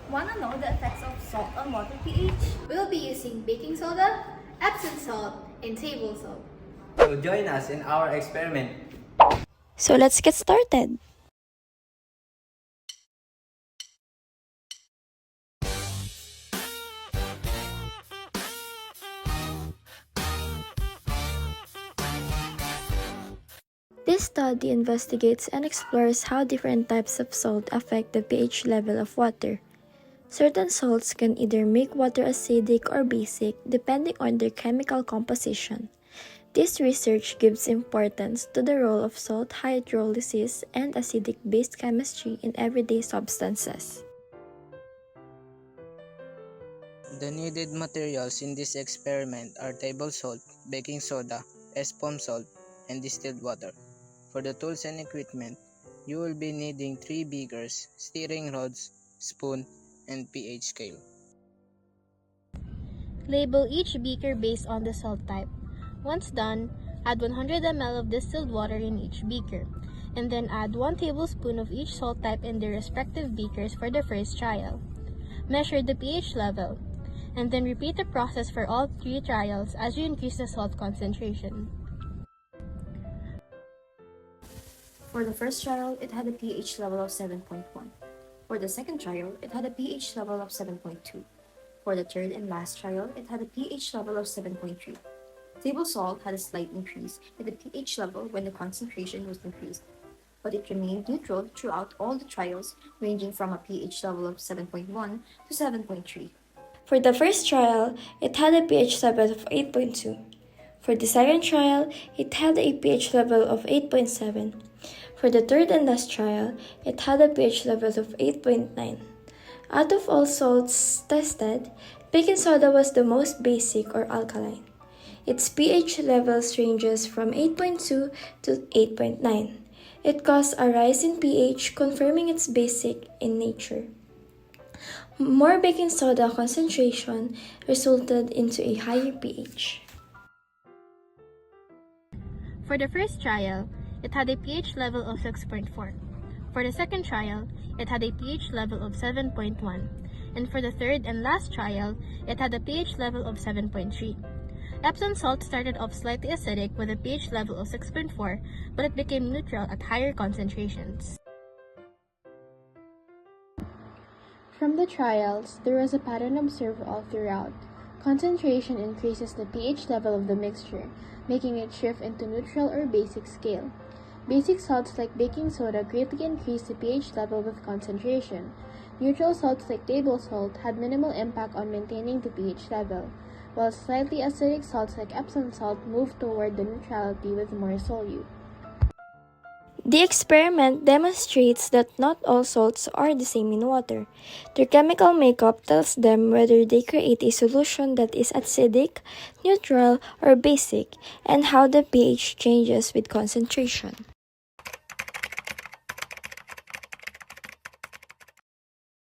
Want to know the effects of salt on water pH? We'll be using baking soda, Epsom salt, and table salt. So join us in our experiment. So let's get started. This study investigates and explores how different types of salt affect the pH level of water. Certain salts can either make water acidic or basic depending on their chemical composition. This research gives importance to the role of salt hydrolysis and acidic base chemistry in everyday substances. The needed materials in this experiment are table salt, baking soda, Epsom salt, and distilled water. For the tools and equipment, you will be needing 3 beakers, stirring rods, spoon, and pH scale. Label each beaker based on the salt type. Once done, add 100 ml of distilled water in each beaker, and then add 1 tablespoon of each salt type in their respective beakers for the first trial. Measure the pH level, and then repeat the process for all 3 trials as you increase the salt concentration. For the first trial, it had a pH level of 7.1. For the second trial, it had a pH level of 7.2. For the third and last trial, it had a pH level of 7.3. Table salt had a slight increase in the pH level when the concentration was increased, but it remained neutral throughout all the trials, ranging from a pH level of 7.1 to 7.3. For the first trial, it had a pH level of 8.2. For the second trial, it had a pH level of 8.7. For the third and last trial, it had a pH level of 8.9. Out of all salts tested, baking soda was the most basic or alkaline. Its pH levels ranges from 8.2 to 8.9. It caused a rise in pH, confirming its basic in nature. More baking soda concentration resulted into a higher pH. For the first trial, it had a pH level of 6.4. For the second trial, it had a pH level of 7.1. And for the third and last trial, it had a pH level of 7.3. Epsom salt started off slightly acidic with a pH level of 6.4, but it became neutral at higher concentrations. From the trials, there was a pattern observed all throughout. Concentration increases the pH level of the mixture, making it shift into neutral or basic scale. Basic salts like baking soda greatly increase the pH level with concentration. Neutral salts like table salt had minimal impact on maintaining the pH level, while slightly acidic salts like Epsom salt moved toward the neutrality with more solute. The experiment demonstrates that not all salts are the same in water. Their chemical makeup tells them whether they create a solution that is acidic, neutral, or basic, and how the pH changes with concentration.